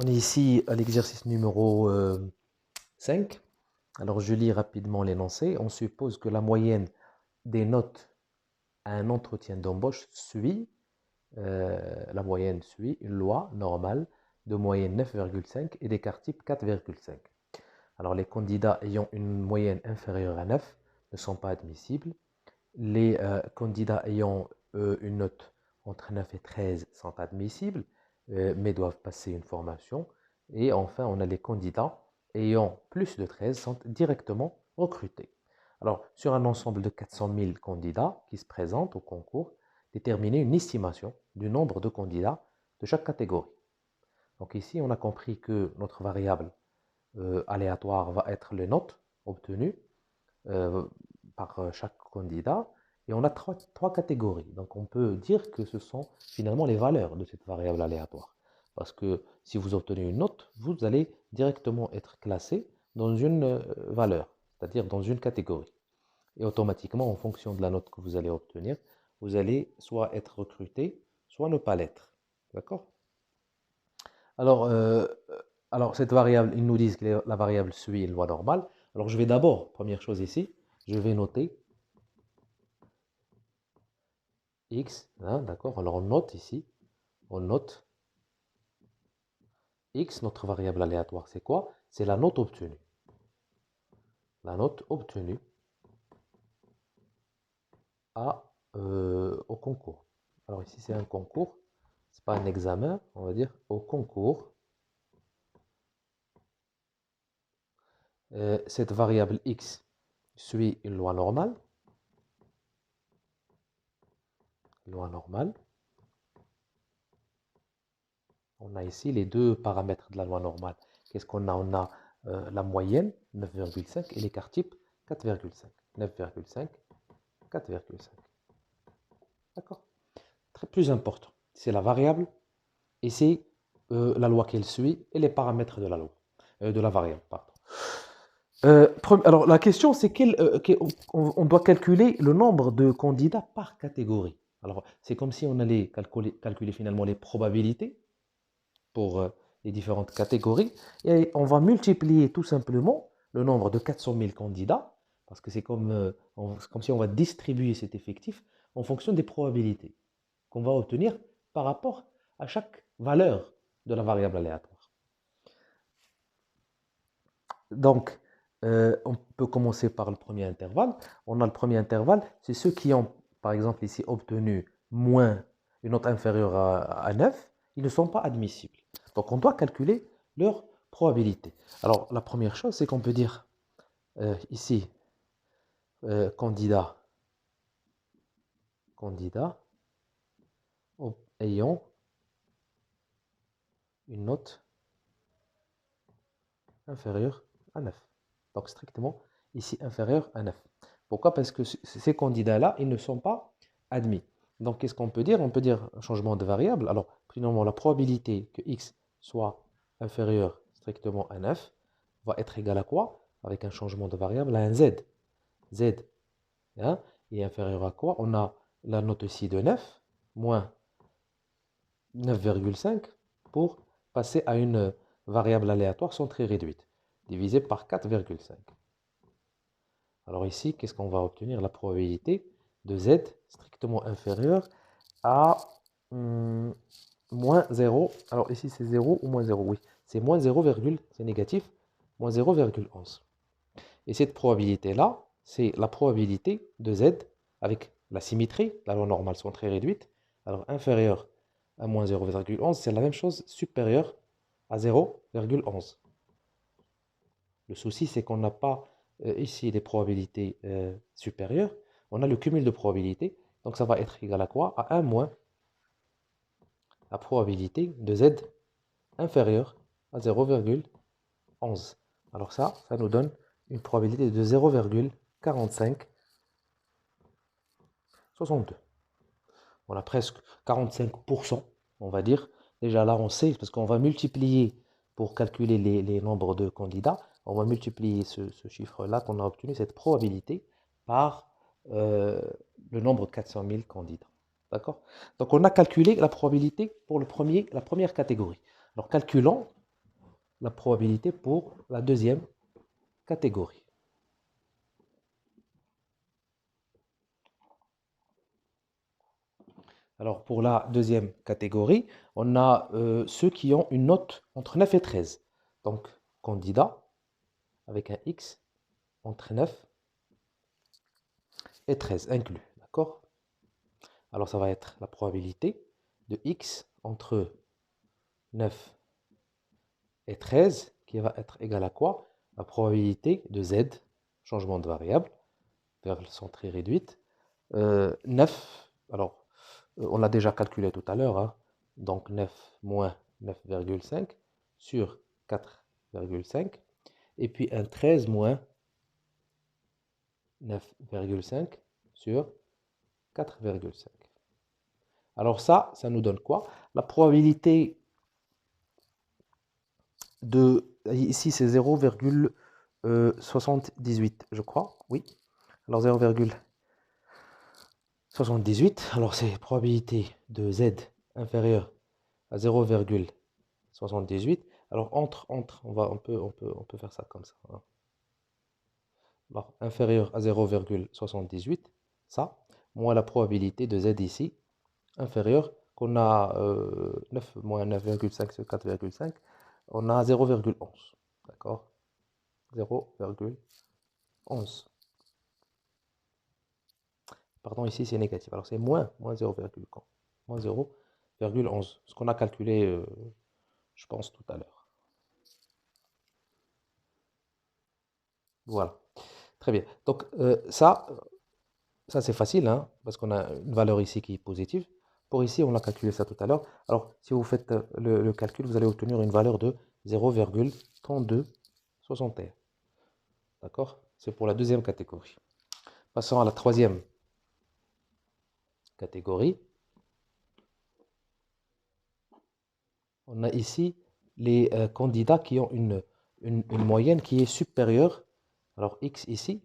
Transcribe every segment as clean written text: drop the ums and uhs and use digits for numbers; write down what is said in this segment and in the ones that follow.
On est ici à l'exercice numéro 5. Alors je lis rapidement l'énoncé. On suppose que la moyenne des notes à un entretien d'embauche suit, la moyenne suit une loi normale de moyenne 9,5 et d'écart type 4,5. Alors les candidats ayant une moyenne inférieure à 9 ne sont pas admissibles. Les candidats ayant une note entre 9 et 13 sont admissibles, mais doivent passer une formation. Et enfin, on a les candidats ayant plus de 13 sont directement recrutés. Alors, sur un ensemble de 400 000 candidats qui se présentent au concours, déterminer une estimation du nombre de candidats de chaque catégorie. Donc ici, on a compris que notre variable aléatoire va être les notes obtenues euh, par chaque candidat. Et on a trois catégories. Donc on peut dire que ce sont finalement les valeurs de cette variable aléatoire. Parce que si vous obtenez une note, vous allez directement être classé dans une valeur, c'est-à-dire dans une catégorie. Et automatiquement, en fonction de la note que vous allez obtenir, vous allez soit être recruté, soit ne pas l'être. D'accord? Alors, cette variable, ils nous disent que la variable suit une loi normale. Alors, je vais d'abord, première chose ici, je vais noter x, hein, d'accord? Alors, on note ici, on note x, notre variable aléatoire, c'est quoi? C'est la note obtenue. La note obtenue au concours. Alors, ici, c'est un concours, c'est pas un examen, on va dire au concours. Cette variable x suit une loi normale. Loi normale. On a ici les deux paramètres de la loi normale. Qu'est-ce qu'on a? On a la moyenne, 9,5, et l'écart type, 4,5. 9,5, 4,5. D'accord? Très plus important, c'est la variable et c'est la loi qu'elle suit et les paramètres de la loi, de la variable, pardon. Alors la question c'est on doit calculer le nombre de candidats par catégorie. Alors c'est comme si on allait calculer finalement les probabilités pour les différentes catégories et on va multiplier tout simplement le nombre de 400 000 candidats parce que c'est comme si on va distribuer cet effectif en fonction des probabilités qu'on va obtenir par rapport à chaque valeur de la variable aléatoire. Donc, on peut commencer par le premier intervalle. On a le premier intervalle, c'est ceux qui ont, par exemple ici, obtenu moins une note inférieure à 9, ils ne sont pas admissibles. Donc, on doit calculer leur probabilité. Alors, la première chose, c'est qu'on peut dire ici, candidat ayant une note inférieure à 9. Donc, strictement, ici, inférieure à 9. Pourquoi? Parce que ces candidats-là, ils ne sont pas admis. Donc, qu'est-ce qu'on peut dire? On peut dire un changement de variable. Alors, premièrement, la probabilité que x soit inférieur strictement à 9 va être égale à quoi? Avec un changement de variable à un z. Z hein, est inférieur à quoi? On a la note ici de 9 moins 9,5 pour passer à une variable aléatoire sans très réduite, divisé par 4,5. Alors ici, qu'est-ce qu'on va obtenir? La probabilité de z strictement inférieure à moins 0. Alors ici, c'est 0 ou moins 0? Oui, c'est moins 0, c'est négatif, moins 0,11. Et cette probabilité-là, c'est la probabilité de z avec la symétrie, la loi normale sont très réduite. Alors inférieure à moins 0,11, c'est la même chose, supérieure à 0,11. Le souci, c'est qu'on n'a pas ici les probabilités supérieures, on a le cumul de probabilités, donc ça va être égal à quoi? À 1 moins la probabilité de z inférieure à 0,11. Alors ça nous donne une probabilité de 0,4562. On a presque 45%, on va dire. Déjà là, on sait, parce qu'on va multiplier, pour calculer les nombres de candidats, on va multiplier ce chiffre-là qu'on a obtenu, cette probabilité, par le nombre de 400 000 candidats. D'accord? Donc on a calculé la probabilité pour la première catégorie. Alors calculons la probabilité pour la deuxième catégorie. Alors, pour la deuxième catégorie, on a ceux qui ont une note entre 9 et 13. Donc, candidat, avec un X, entre 9 et 13 inclus. D'accord? Alors, ça va être la probabilité de X entre 9 et 13, qui va être égale à quoi? La probabilité de Z, changement de variable, vers le son très réduite. 9, alors, on l'a déjà calculé tout à l'heure, hein. Donc 9 moins 9,5 sur 4,5. Et puis un 13 moins 9,5 sur 4,5. Alors ça nous donne quoi? La probabilité de... Ici, c'est 0,78, je crois. Oui. Alors 0,78. Alors c'est probabilité de Z inférieure à 0,78. Alors on peut faire ça comme ça, hein. Alors, inférieur à 0,78, ça, moins la probabilité de Z ici, inférieure, qu'on a 9 moins 9,5 sur 4,5, on a 0,11. D'accord? 0,11. Pardon, ici c'est négatif. Alors c'est moins 0,11. Ce qu'on a calculé, je pense, tout à l'heure. Voilà. Très bien. Donc ça c'est facile, hein, parce qu'on a une valeur ici qui est positive. Pour ici, on a calculé ça tout à l'heure. Alors, si vous faites le calcul, vous allez obtenir une valeur de 0,3261. D'accord? C'est pour la deuxième catégorie. Passons à la troisième catégorie. On a ici les candidats qui ont une moyenne qui est supérieure. Alors, X ici,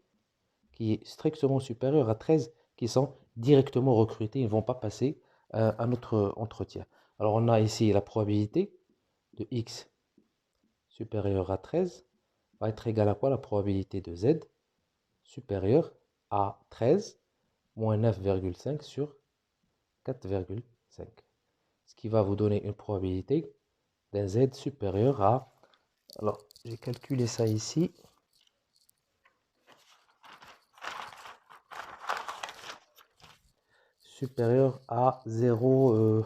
qui est strictement supérieure à 13, qui sont directement recrutés. Ils ne vont pas passer à notre entretien. Alors, on a ici la probabilité de X supérieur à 13 va être égale à quoi? La probabilité de Z supérieure à 13 moins 9,5 sur 4,5. Ce qui va vous donner une probabilité d'un Z supérieur à... Alors, j'ai calculé ça ici. Supérieur à 0...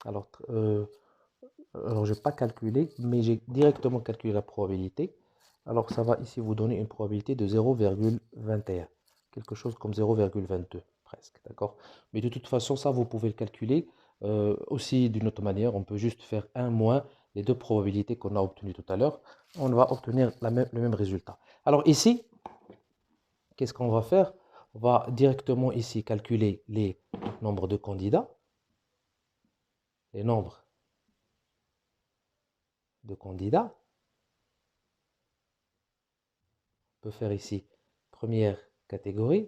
alors, je n'ai pas calculé, mais j'ai directement calculé la probabilité. Alors, ça va ici vous donner une probabilité de 0,21. Quelque chose comme 0,22, presque. D'accord? Mais de toute façon, ça, vous pouvez le calculer aussi d'une autre manière. On peut juste faire 1 moins les deux probabilités qu'on a obtenues tout à l'heure. On va obtenir le même résultat. Alors ici, qu'est-ce qu'on va faire? On va directement ici calculer les nombres de candidats. Les nombres de candidats. On peut faire ici première catégorie,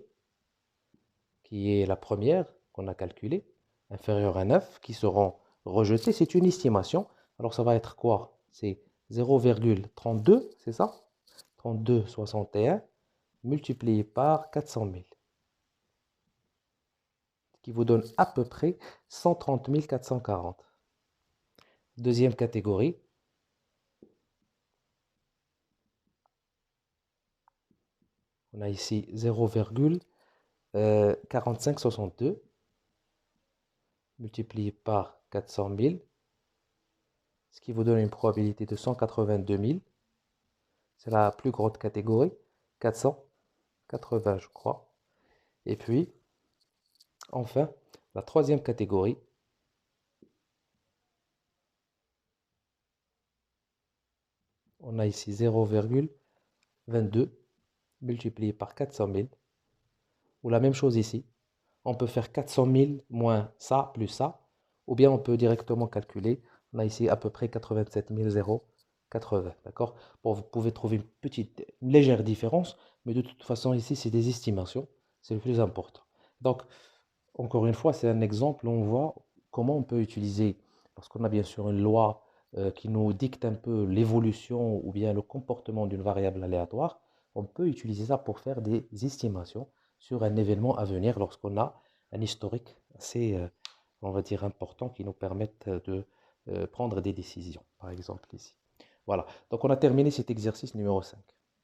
qui est la première qu'on a calculée, inférieure à 9, qui seront rejetés. C'est une estimation. Alors ça va être quoi? C'est 0,32, c'est ça? 32,61 multiplié par 400 000. Ce qui vous donne à peu près 130 440. Deuxième catégorie. On a ici 0,4562 multiplié par 400 000, ce qui vous donne une probabilité de 182 000. C'est la plus grande catégorie, 480 je crois. Et puis, enfin, la troisième catégorie, on a ici 0,22 multiplié par 400 000, ou la même chose ici. On peut faire 400 000 moins ça, plus ça, ou bien on peut directement calculer. On a ici à peu près 87 080, d'accord? Bon, vous pouvez trouver une légère différence, mais de toute façon, ici, c'est des estimations. C'est le plus important. Donc, encore une fois, c'est un exemple où on voit comment on peut utiliser, lorsqu'on a bien sûr une loi qui nous dicte un peu l'évolution ou bien le comportement d'une variable aléatoire, on peut utiliser ça pour faire des estimations sur un événement à venir lorsqu'on a un historique assez, on va dire, important qui nous permette de prendre des décisions, par exemple ici. Voilà, donc on a terminé cet exercice numéro 5.